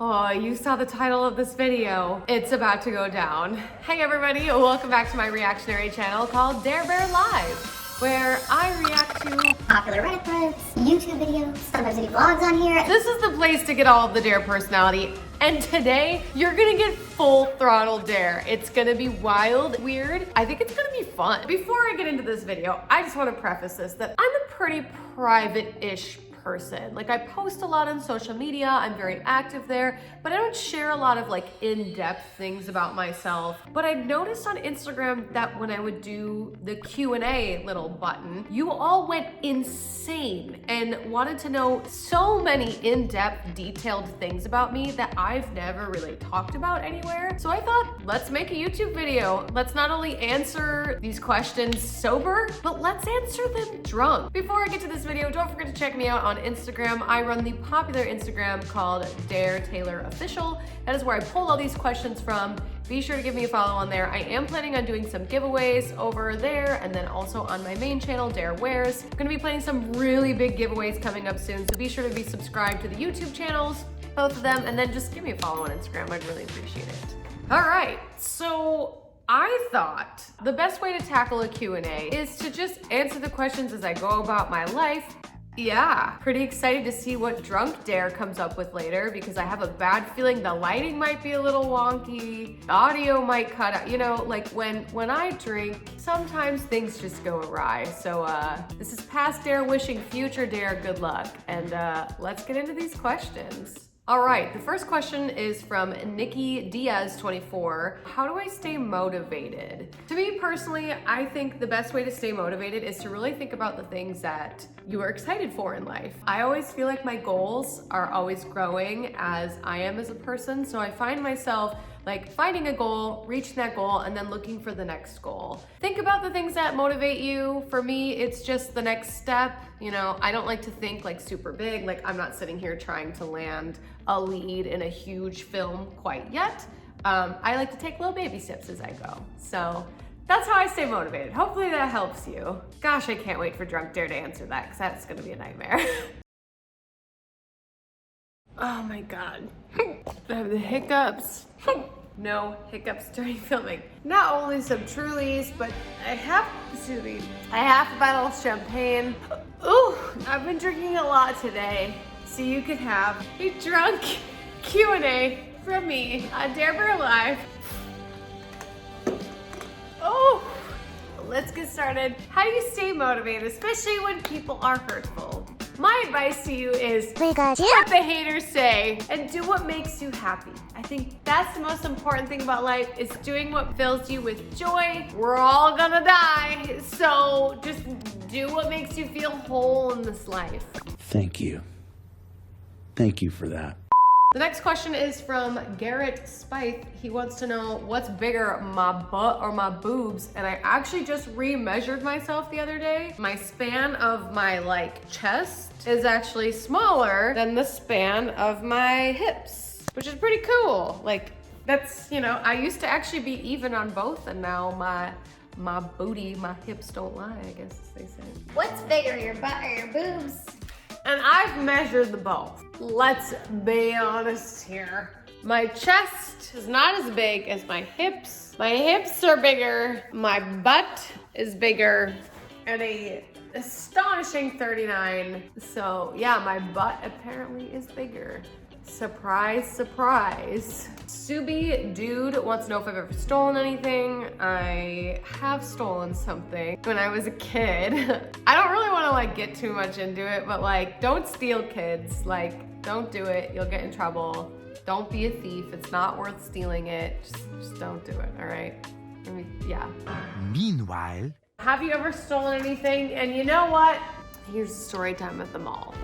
Oh, you saw the title of this video. It's about to go down. Hey everybody, welcome back to my reactionary channel called DareBearLive, where I react to popular Reddit threads, YouTube videos, sometimes I do vlogs on here. This is the place to get all of the Dare personality. And today, you're gonna get full throttle Dare. It's gonna be wild, weird. I think it's gonna be fun. Before I get into this video, I just wanna preface this that I'm a pretty private-ish person. Like, I post a lot on social media, I'm very active there, but I don't share a lot of like in-depth things about myself. But I've noticed on Instagram that when I would do the Q&A little button, you all went insane and wanted to know so many in-depth, detailed things about me that I've never really talked about anywhere. So I thought, let's make a YouTube video. Let's not only answer these questions sober, but let's answer them drunk. Before I get to this video, don't forget to check me out on Instagram. I run the popular Instagram called Dare Taylor Official. That is where I pulled all these questions from. Be sure to give me a follow on there. I am planning on doing some giveaways over there and then also on my main channel, Dare Wears. I'm gonna be planning some really big giveaways coming up soon, so be sure to be subscribed to the YouTube channels, both of them, and then just give me a follow on Instagram. I'd really appreciate it. All right, so I thought the best way to tackle a Q&A is to just answer the questions as I go about my life. Yeah, pretty excited to see what drunk Dare comes up with later because I have a bad feeling the lighting might be a little wonky, the audio might cut out, you know, like when I drink, sometimes things just go awry. So this is past Dare wishing future Dare good luck, and let's get into these questions. All right, the first question is from Nikki Diaz 24. How do I stay motivated? To me personally, I think the best way to stay motivated is to really think about the things that you are excited for in life. I always feel like my goals are always growing as I am as a person, so I find myself like finding a goal, reaching that goal, and then looking for the next goal. Think about the things that motivate you. For me, it's just the next step. You know, I don't like to think like super big, like I'm not sitting here trying to land a lead in a huge film quite yet. I like to take little baby steps as I go. So that's how I stay motivated. Hopefully that helps you. Gosh, I can't wait for Drunk Dare to answer that because that's gonna be a nightmare. Oh my God. I have the hiccups. No hiccups during filming. Not only some Trulies, but I have a bottle of champagne. Ooh, I've been drinking a lot today. So you could have a drunk Q&A from me on DareBearLive. Oh, let's get started. How do you stay motivated, especially when people are hurtful? My advice to you is let the haters say and do what makes you happy. I think that's the most important thing about life, is doing what fills you with joy. We're all gonna die, so just do what makes you feel whole in this life. Thank you. Thank you for that. The next question is from Garrett Spike. He wants to know what's bigger, my butt or my boobs? And I actually just re-measured myself the other day. My span of my like chest is actually smaller than the span of my hips, which is pretty cool. Like that's, you know, I used to actually be even on both, and now my booty, my hips don't lie, I guess as they say. What's bigger, your butt or your boobs? And I've measured the both. Let's be honest here. My chest is not as big as my hips. My hips are bigger. My butt is bigger at a astonishing 39. So yeah, my butt apparently is bigger. Surprise, surprise. Subi Dude wants to know if I've ever stolen anything. I have stolen something when I was a kid. I don't really want to like get too much into it, but like, don't steal, kids. Like, don't do it. You'll get in trouble. Don't be a thief. It's not worth stealing it. Just don't do it, all right? I mean, yeah. Meanwhile, have you ever stolen anything? And you know what? Here's story time at the mall.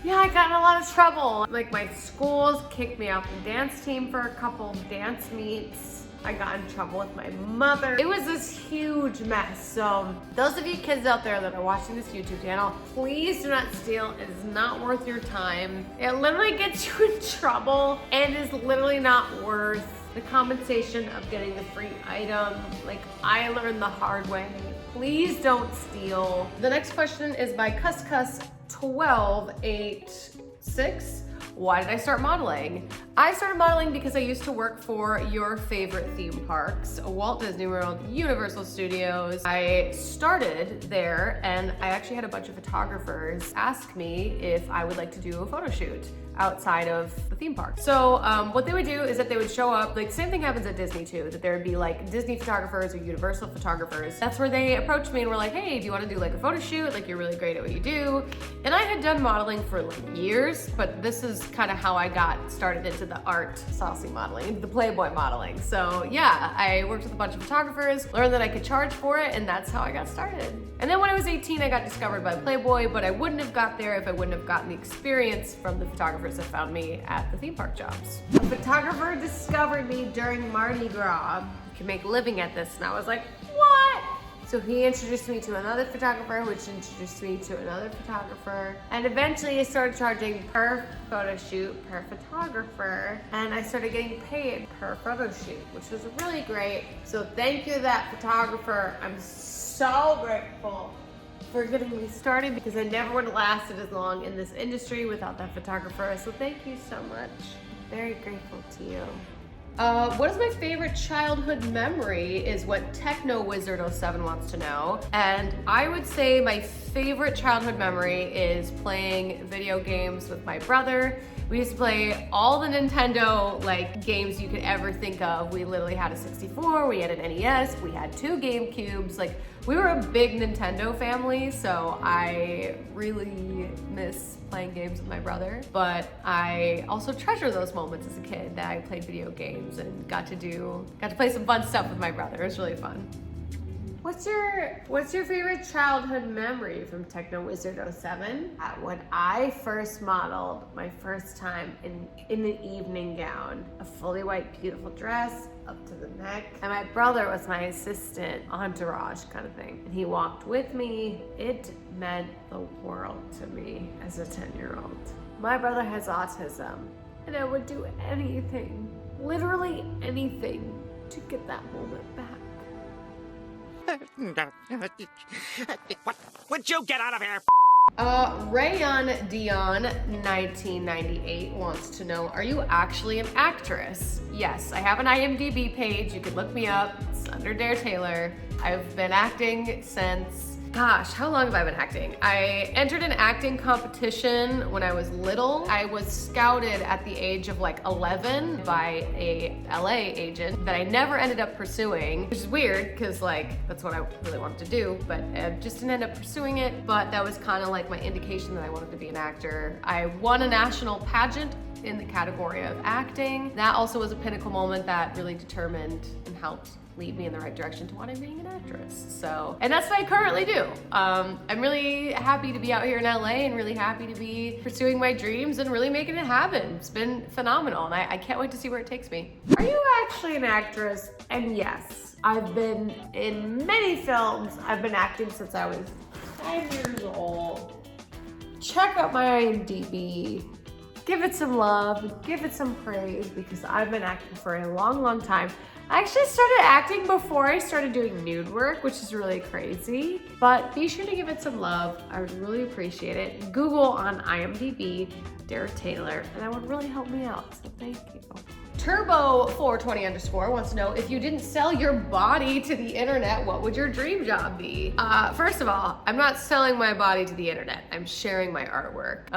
Yeah, I got in a lot of trouble. Like my schools kicked me off the dance team for a couple of dance meets. I got in trouble with my mother. It was this huge mess. So those of you kids out there that are watching this YouTube channel, please do not steal. It is not worth your time. It literally gets you in trouble and is literally not worth the compensation of getting the free item. Like I learned the hard way. Please don't steal. The next question is by Cuscus1286. Why did I start modeling? I started modeling because I used to work for your favorite theme parks, Walt Disney World, Universal Studios. I started there and I actually had a bunch of photographers ask me if I would like to do a photo shoot outside of the theme park. So what they would do is that they would show up, like same thing happens at Disney too, that there would be like Disney photographers or Universal photographers. That's where they approached me and were like, hey, do you want to do like a photo shoot? Like you're really great at what you do. And I had done modeling for like years, but this is kind of how I got started into the art saucy modeling, the Playboy modeling. So yeah, I worked with a bunch of photographers, learned that I could charge for it, and that's how I got started. And then when I was 18, I got discovered by Playboy, but I wouldn't have got there if I wouldn't have gotten the experience from the photographers that found me at the theme park jobs. A photographer discovered me during Mardi Gras. You can make a living at this, and I was like, what? So he introduced me to another photographer, which introduced me to another photographer. And eventually I started charging per photo shoot, per photographer. And I started getting paid per photo shoot, which was really great. So thank you to that photographer. I'm so grateful for getting me started because I never would have lasted as long in this industry without that photographer. So thank you so much. Very grateful to you. What is my favorite childhood memory is what Techno Wizard 07 wants to know. And I would say my favorite childhood memory is playing video games with my brother. We used to play all the Nintendo like games you could ever think of. We literally had a 64, we had an NES, we had 2 GameCubes. Like we were a big Nintendo family, so I really miss playing games with my brother. But I also treasure those moments as a kid that I played video games and got to play some fun stuff with my brother. It was really fun. What's your favorite childhood memory from Techno Wizard 07? When I first modeled my first time in an evening gown, a fully white beautiful dress up to the neck, and my brother was my assistant, entourage kind of thing, and he walked with me. It meant the world to me as a 10-year-old. My brother has autism, and I would do anything, literally anything, to get that moment back. Would you get out of here? Rayon Dion 1998 wants to know, are you actually an actress? Yes, I have an IMDb page. You can look me up. It's under Dare Taylor. I've been acting since, gosh, how long have I been acting? I entered an acting competition when I was little. I was scouted at the age of like 11 by a LA agent that I never ended up pursuing, which is weird because like that's what I really wanted to do, but I just didn't end up pursuing it. But that was kind of like my indication that I wanted to be an actor. I won a national pageant in the category of acting. That also was a pinnacle moment that really determined and helped lead me in the right direction to wanting being an actress. So, and that's what I currently do. I'm really happy to be out here in LA and really happy to be pursuing my dreams and really making it happen. It's been phenomenal and I can't wait to see where it takes me. Are you actually an actress? And yes, I've been in many films. I've been acting since I was 5 years old. Check out my IMDb. Give it some love, give it some praise because I've been acting for a long, long time. I actually started acting before I started doing nude work, which is really crazy, but be sure to give it some love. I would really appreciate it. Google on IMDb, Dare Taylor, and that would really help me out, so thank you. Turbo420_ wants to know, if you didn't sell your body to the internet, what would your dream job be? First of all, I'm not selling my body to the internet. I'm sharing my artwork.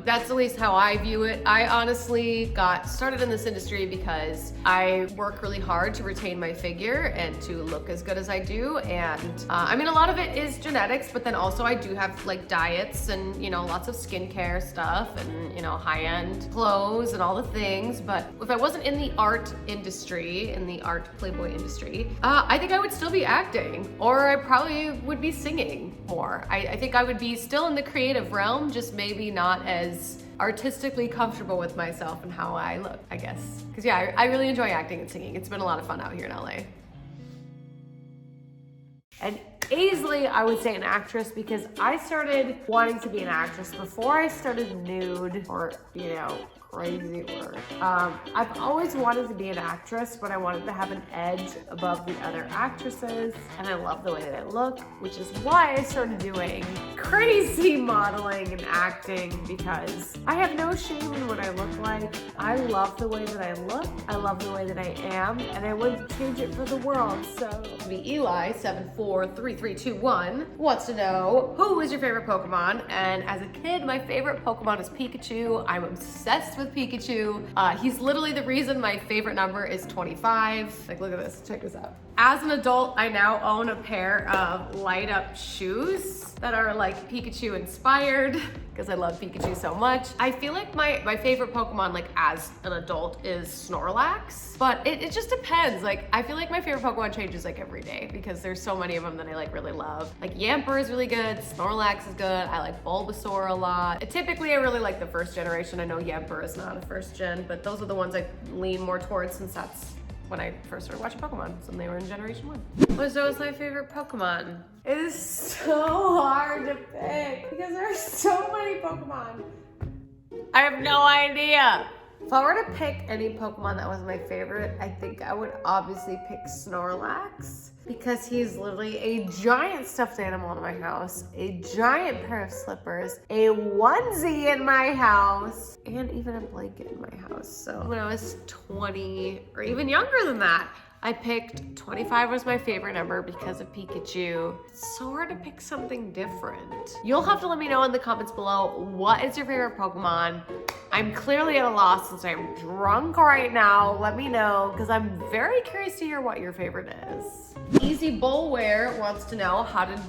That's at least how I view it. I honestly got started in this industry because I work really hard to retain my figure and to look as good as I do. And I mean, a lot of it is genetics, but then also I do have like diets and, you know, lots of skincare stuff and, you know, high-end clothes and all the things. But if I wasn't in the art industry, in the art Playboy industry, I think I would still be acting, or I probably would be singing more. I think I would be still in the creative realm, just maybe not as artistically comfortable with myself and how I look, I guess. Because yeah, I really enjoy acting and singing. It's been a lot of fun out here in LA. And easily I would say an actress because I started wanting to be an actress before I started nude or, you know, crazy word. I've always wanted to be an actress, but I wanted to have an edge above the other actresses, and I love the way that I look, which is why I started doing crazy modeling and acting, because I have no shame in what I look like. I love the way that I look, I love the way that I am, and I wouldn't change it for the world. So the Eli 743321 wants to know, who is your favorite Pokemon? And as a kid, my favorite Pokemon is Pikachu. I'm obsessed with Pikachu. He's literally the reason my favorite number is 25. Like, look at this, check this out. As an adult, I now own a pair of light up shoes that are like Pikachu inspired, because I love Pikachu so much. I feel like my favorite Pokemon, like as an adult, is Snorlax, but it just depends. Like, I feel like my favorite Pokemon changes like every day, because there's so many of them that I like really love. Like Yamper is really good, Snorlax is good, I like Bulbasaur a lot. Typically, I really like the first generation. I know Yamper is not a first gen, but those are the ones I lean more towards, since that's when I first started watching Pokemon, so they were in Generation 1. What was my favorite Pokemon? It is so hard to pick because there are so many Pokemon. I have no idea. If I were to pick any Pokemon that was my favorite, I think I would obviously pick Snorlax, because he's literally a giant stuffed animal in my house, a giant pair of slippers, a onesie in my house, and even a blanket in my house. So when I was 20 or even younger than that, I picked 25 was my favorite number because of Pikachu. It's so hard to pick something different. You'll have to let me know in the comments below, what is your favorite Pokemon? I'm clearly at a loss since I'm drunk right now. Let me know, because I'm very curious to hear what your favorite is. Easy Bullwear wants to know, how did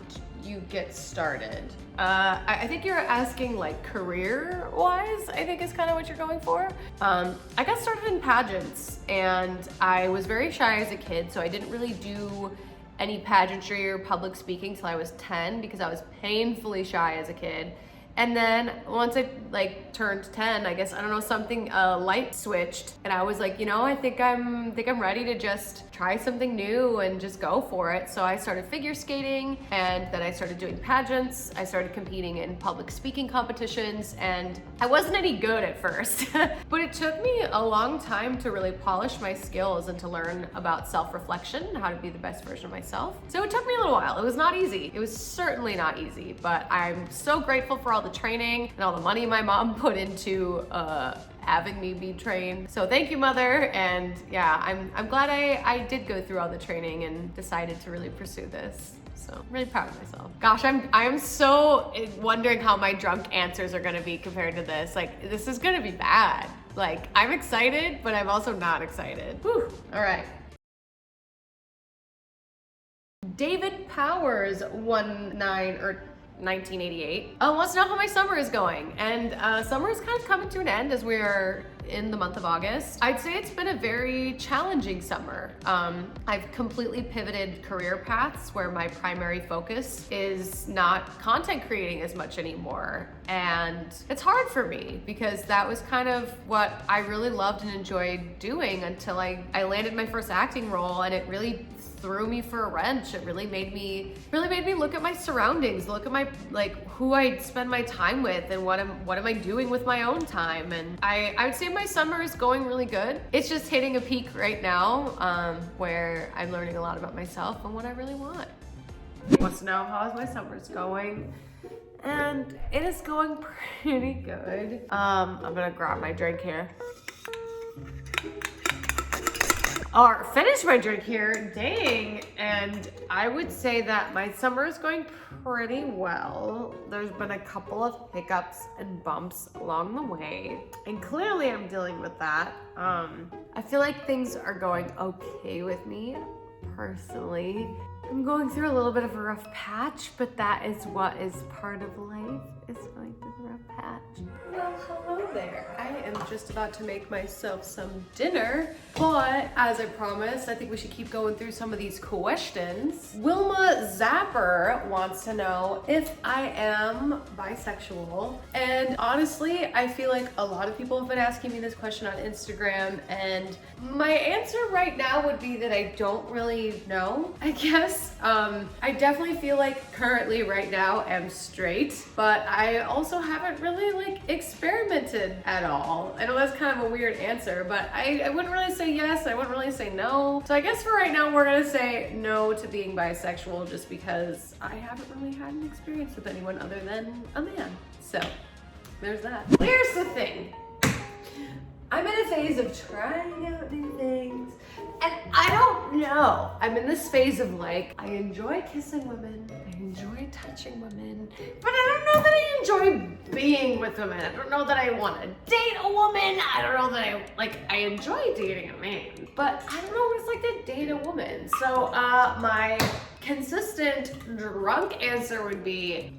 you get started? I think you're asking like career-wise, I think is kind of what you're going for. I got started in pageants, and I was very shy as a kid, so I didn't really do any pageantry or public speaking till I was 10, because I was painfully shy as a kid. And then once I like turned 10, I guess, I don't know, something light switched, and I was like, you know, I think I'm ready to just try something new and just go for it. So I started figure skating, and then I started doing pageants. I started competing in public speaking competitions, and I wasn't any good at first, but it took me a long time to really polish my skills and to learn about self-reflection and how to be the best version of myself. So it took me a little while. It was not easy. It was certainly not easy, but I'm so grateful for all the training and all the money my mom put into having me be trained. So thank you, Mother. And yeah, I'm glad I did go through all the training and decided to really pursue this. So I'm really proud of myself. Gosh, I am so wondering how my drunk answers are gonna be compared to this. Like, this is gonna be bad. Like, I'm excited, but I'm also not excited. Whew. All right. David Powers 1988 wants to know how my summer is going. And summer is kind of coming to an end as we are in the month of August. I'd say it's been a very challenging summer. I've completely pivoted career paths where my primary focus is not content creating as much anymore. And it's hard for me, because that was kind of what I really loved and enjoyed doing until I landed my first acting role, and it really threw me for a wrench. It really made me look at my surroundings, look at my, like, who I spend my time with, and what am I doing with my own time. And I would say my summer is going really good. It's just hitting a peak right now, where I'm learning a lot about myself and what I really want. He wants to know, how is my summer's going? And it is going pretty good. I'm gonna grab my drink here. Or finish my drink here, dang. And I would say that my summer is going pretty well. There's been a couple of hiccups and bumps along the way, and clearly I'm dealing with that. I feel like things are going okay with me personally. I'm going through a little bit of a rough patch, but that is what is part of life, is going through the rough patch. Well, hello there. I am just about to make myself some dinner, but as I promised, I think we should keep going through some of these questions. Wilma Zapper wants to know if I am bisexual. And honestly, I feel like a lot of people have been asking me this question on Instagram, and my answer right now would be that I don't really know, I guess. this. I definitely feel like currently right now I'm straight, but I also haven't really like experimented at all. I know that's kind of a weird answer, but I wouldn't really say yes, I wouldn't really say no. So I guess for right now, we're gonna say no to being bisexual just because I haven't really had an experience with anyone other than a man. So there's that. Here's the thing. I'm in a phase of trying out new things, and I don't know. I'm in this phase of like, I enjoy kissing women, I enjoy touching women, but I don't know that I enjoy being with women. I don't know that I want to date a woman. I don't know that I enjoy dating a man, but I don't know what it's like to date a woman. So my consistent drunk answer would be,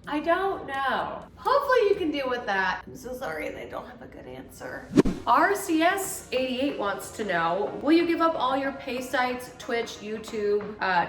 I don't know. Hopefully you can deal with that. I'm so sorry they don't have a good answer. RCS88 wants to know, will you give up all your pay sites, Twitch, YouTube,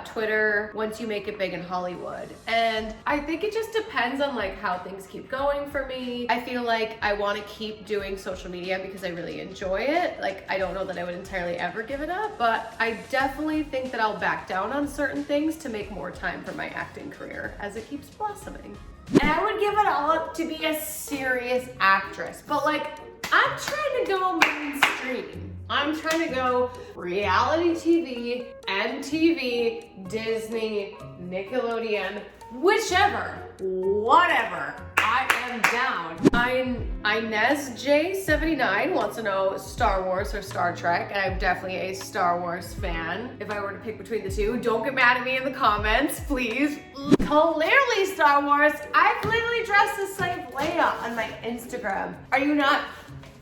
Twitter, once you make it big in Hollywood? And I think it just depends on like how things keep going for me. I feel like I want to keep doing social media because I really enjoy it. Like, I don't know that I would entirely ever give it up, but I definitely think that I'll back down on certain things to make more time for my acting career as it keeps blossoming. And I would give it all up to be a serious actress. But like, I'm trying to go mainstream. I'm trying to go reality TV, MTV, Disney, Nickelodeon, whichever, whatever. I am down. Inez J79 wants to know Star Wars or Star Trek, and I'm definitely a Star Wars fan. If I were to pick between the two, don't get mad at me in the comments, please. Clearly Star Wars. I've literally dressed as Slave Leia on my Instagram. Are you not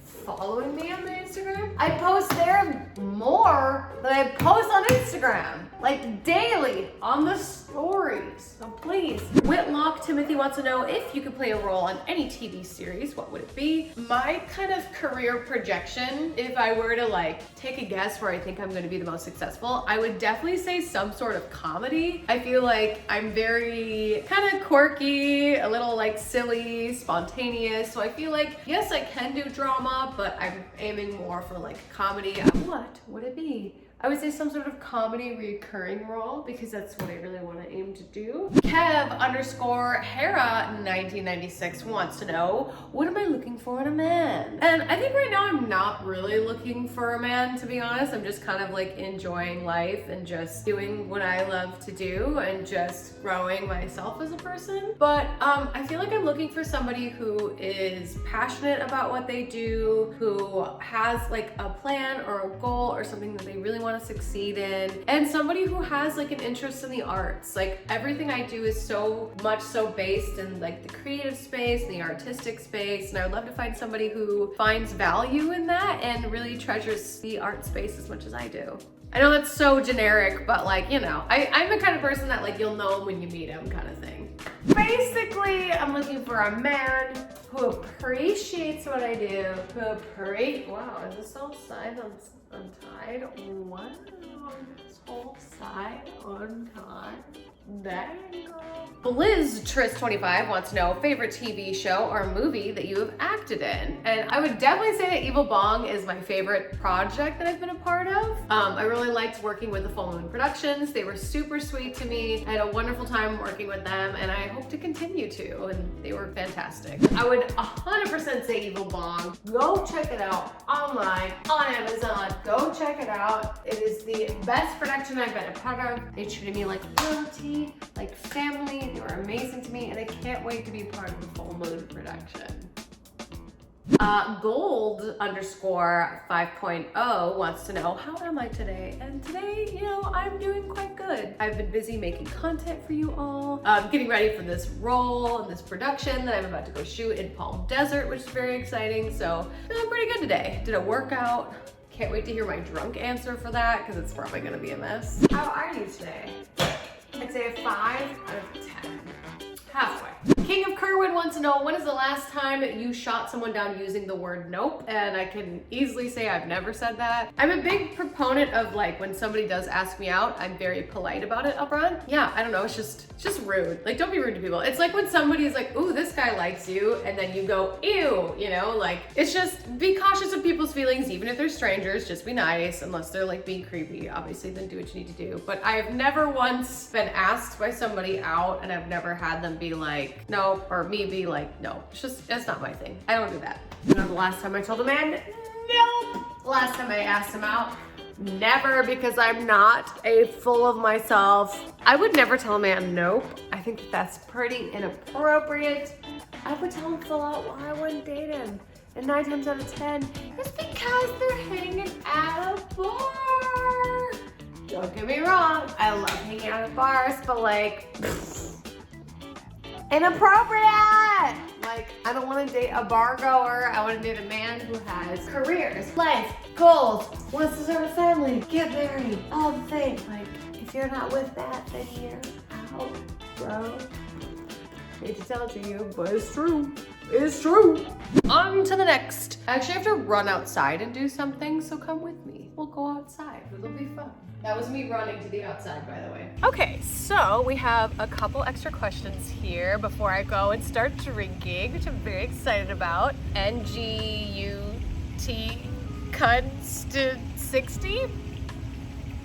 following me on my Instagram? I post there more than I post on Instagram, like daily on the stories. So please. Whitlock Timothy wants to know, if you could play a role on any TV series, what would it be? My kind of career projection, if I were to like take a guess where I think I'm going to be the most successful, I would definitely say some sort of comedy. I feel like I'm very kind of quirky, a little like silly, spontaneous. So I feel like, yes, I can do drama, but I'm aiming more for like comedy. What would it be? I would say some sort of comedy recurring role because that's what I really want to aim to do. Kev_Hera1996 wants to know, what am I looking for in a man? And I think right now I'm not really looking for a man, to be honest. I'm just kind of like enjoying life and just doing what I love to do and just growing myself as a person. But I feel like I'm looking for somebody who is passionate about what they do, who has like a plan or a goal or something that they really want to succeed in, and somebody who has like an interest in the arts. Like, everything I do is so much so based in like the creative space and the artistic space, and I would love to find somebody who finds value in that and really treasures the art space as much as I do. I know that's so generic, but like, you know, I'm the kind of person that like you'll know him when you meet him kind of thing. Basically, I'm looking for a man who appreciates what I do, wow, is this whole side untied? Wow, this whole side untied. Dang, girl. BlizzTris25 wants to know, favorite TV show or movie that you have acted in? And I would definitely say that Evil Bong is my favorite project that I've been a part of. I really liked working with the Full Moon Productions. They were super sweet to me. I had a wonderful time working with them, and I hope to continue to, and they were fantastic. I would 100% say Evil Bong. Go check it out online, on Amazon. Go check it out. It is the best production I've been a part of. They treated me like royalty, like family. They were amazing to me, and I can't wait to be part of the Full Moon production. Gold_5.0 wants to know, how am I today? And today, you know, I'm doing quite good. I've been busy making content for you all, getting ready for this role and this production that I'm about to go shoot in Palm Desert, which is very exciting. So feeling pretty good today. Did a workout. Can't wait to hear my drunk answer for that because it's probably gonna be a mess. How are you today? I'd say a 5 out of 10. Halfway. King of Kerwin wants to to know, when is the last time you shot someone down using the word nope? And I can easily say I've never said that. I'm a big proponent of like, when somebody does ask me out, I'm very polite about it up front. Yeah, I don't know, it's just rude. Like, don't be rude to people. It's like when somebody is like, ooh, this guy likes you, and then you go, ew, you know, like, it's just, be cautious of people's feelings, even if they're strangers, just be nice, unless they're like being creepy, obviously, then do what you need to do. But I have never once been asked by somebody out, and I've never had them be like, no, or me be like, no. It's not my thing. I don't do that. You know, the last time I told a man, nope. The last time I asked him out, never, because I'm not a full of myself. I would never tell a man nope. I think that's pretty inappropriate. I would tell him full out why I wouldn't date him. And 9 times out of 10, it's because they're hanging at a bar. Don't get me wrong, I love hanging out at bars, but like, inappropriate! Like, I don't want to date a bar goer. I want to date a man who has careers, life, goals, wants to start a family, get married, all the things. Like, if you're not with that, then you're out, bro. Hate to tell it to you, but it's true. It's true. On to the next. I actually have to run outside and do something, so come with me. We'll go outside. It'll be fun. That was me running to the outside, by the way. Okay, so we have a couple extra questions here before I go and start drinking, which I'm very excited about. NGUT Constant 60?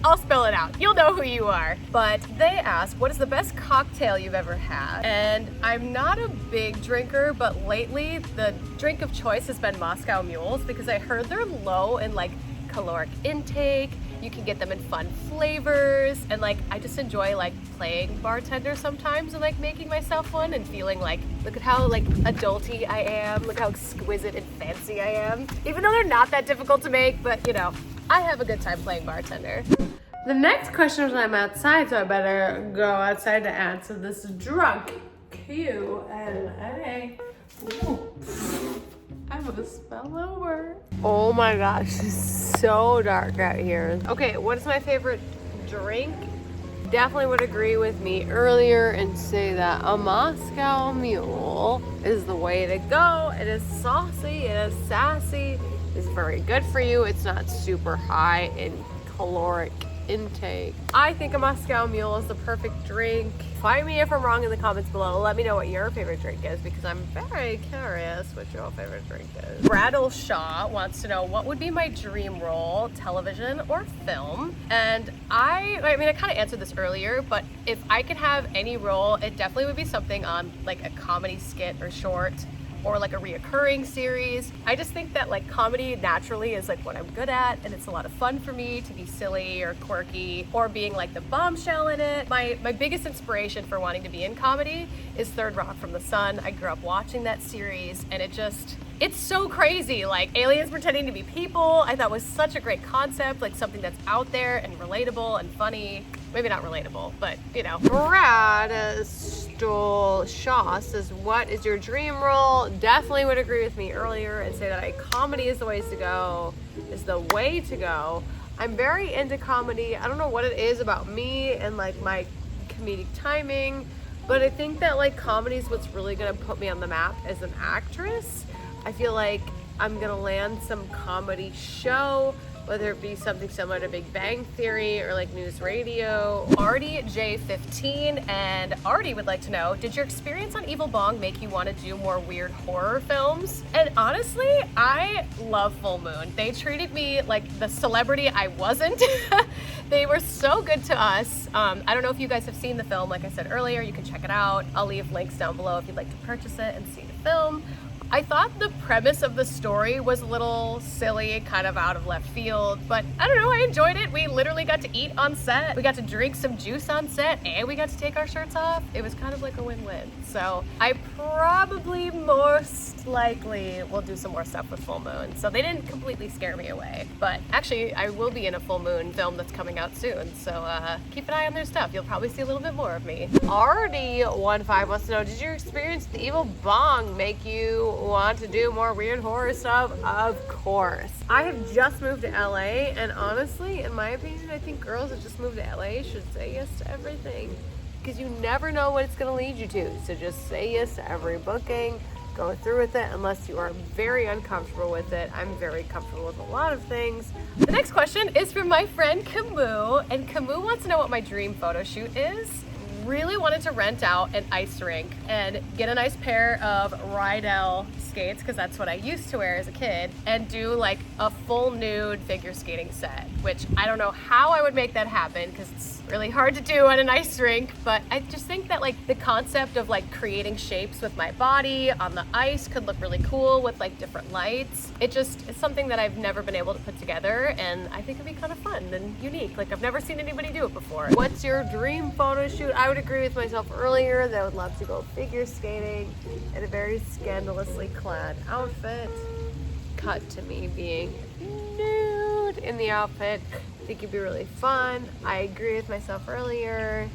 I'll spell it out. You'll know who you are. But they asked, what is the best cocktail you've ever had? And I'm not a big drinker, but lately the drink of choice has been Moscow Mules, because I heard they're low in like caloric intake. You can get them in fun flavors, and like I just enjoy like playing bartender sometimes and like making myself one and feeling like, look at how like adulty I am, look how exquisite and fancy I am. Even though they're not that difficult to make, but you know, I have a good time playing bartender. The next question was, I'm outside, so I better go outside to answer this drunk Q&A. I'm gonna spell over. Oh my gosh, it's so dark out here. Okay, what is my favorite drink? Definitely would agree with me earlier and say that a Moscow Mule is the way to go. It is saucy, it is sassy, it's very good for you. It's not super high in caloric intake. I think a Moscow Mule is the perfect drink. Find me if I'm wrong in the comments below. Let me know what your favorite drink is, because I'm very curious what your favorite drink is. Bradle Shaw wants to know, what would be my dream role, television or film? And I mean, I kind of answered this earlier, but if I could have any role, it definitely would be something on like a comedy skit or short, or like a reoccurring series. I just think that like comedy naturally is like what I'm good at, and it's a lot of fun for me to be silly or quirky or being like the bombshell in it. My biggest inspiration for wanting to be in comedy is Third Rock from the Sun. I grew up watching that series, and it's so crazy. Like aliens pretending to be people, I thought was such a great concept, like something that's out there and relatable and funny. Maybe not relatable, but you know. Brad Shaw says, what is your dream role? Definitely would agree with me earlier and say that comedy is the way to go. I'm very into comedy. I don't know what it is about me and like my comedic timing, but I think that like comedy is what's really gonna put me on the map as an actress. I feel like I'm gonna land some comedy show, whether it be something similar to Big Bang Theory or like news radio. Artie J15 and Artie would like to know, did your experience on Evil Bong make you want to do more weird horror films? And honestly, I love Full Moon. They treated me like the celebrity I wasn't. They were so good to us. I don't know if you guys have seen the film. Like I said earlier, you can check it out. I'll leave links down below if you'd like to purchase it and see the film. I thought the premise of the story was a little silly, kind of out of left field, but I don't know, I enjoyed it. We literally got to eat on set, we got to drink some juice on set, and we got to take our shirts off. It was kind of like a win-win. So I probably most likely will do some more stuff with Full Moon. So they didn't completely scare me away, but actually I will be in a Full Moon film that's coming out soon. So keep an eye on their stuff. You'll probably see a little bit more of me. RD15 wants to know, did your experience with Evil Bong make you want to do more weird horror stuff? Of course. I have just moved to LA, and honestly, in my opinion, I think girls that just moved to LA should say yes to everything. because you never know what it's gonna lead you to. So just say yes to every booking, go through with it unless you are very uncomfortable with it. I'm very comfortable with a lot of things. The next question is from my friend Camus, and Camus wants to know what my dream photo shoot is. Really wanted to rent out an ice rink and get a nice pair of Rydell skates, because that's what I used to wear as a kid, and do like a full nude figure skating set, which I don't know how I would make that happen because it's really hard to do at an ice rink, but I just think that like the concept of like creating shapes with my body on the ice could look really cool with like different lights. It's something that I've never been able to put together, and I think it'd be kind of fun and unique. Like I've never seen anybody do it before. What's your dream photo shoot? I would agree with myself earlier that I would love to go figure skating in a very scandalously clad outfit. Cut to me being nude in the outfit. I think it'd be really fun. I agree with myself earlier,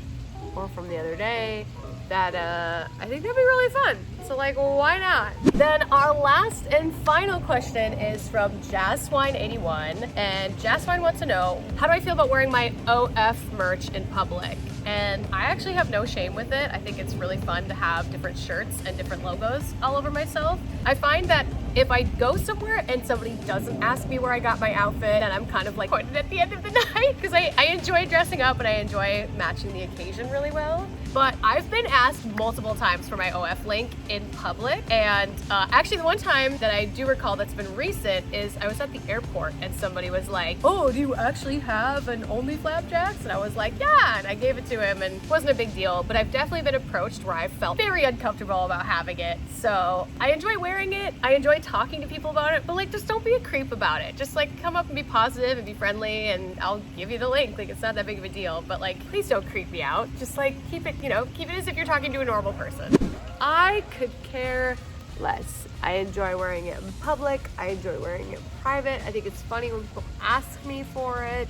or from the other day, that I think that'd be really fun. So like, why not? Then our last and final question is from JazzWine81, and JazzWine wants to know, how do I feel about wearing my OF merch in public? And I actually have no shame with it. I think it's really fun to have different shirts and different logos all over myself. I find that if I go somewhere and somebody doesn't ask me where I got my outfit, and I'm kind of like pointed at the end of the night, because I enjoy dressing up and I enjoy matching the occasion really well. But I've been asked multiple times for my OF link in public, and actually the one time that I do recall that's been recent is I was at the airport and somebody was like, oh, do you actually have an Only Flapjacks? And I was like, yeah, and I gave it to him, and it wasn't a big deal, but I've definitely been approached where I felt very uncomfortable about having it. So I enjoy wearing it, I enjoy talking to people about it, but like just don't be a creep about it. Just like come up and be positive and be friendly, and I'll give you the link. Like it's not that big of a deal, but like please don't creep me out. Just like keep it, keep it as if you're talking to a normal person. I could care less. I enjoy wearing it in public. I enjoy wearing it in private. I think it's funny when people ask me for it,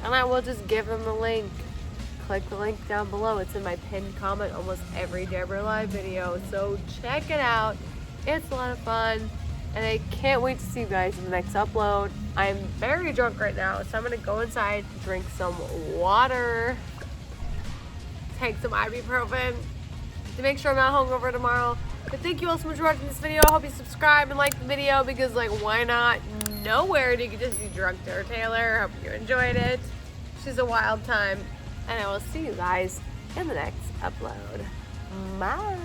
and I will just give them the link. Click the link down below. It's in my pinned comment almost every DareBearLive video, so check it out. It's a lot of fun, and I can't wait to see you guys in the next upload. I'm very drunk right now, so I'm gonna go inside, drink some water, take some ibuprofen to make sure I'm not hungover tomorrow. But thank you all so much for watching this video. I hope you subscribe and like the video, because like why not? Nowhere do you just be drunk to her Taylor. Hope you enjoyed it. She's a wild time. And I will see you guys in the next upload. Bye.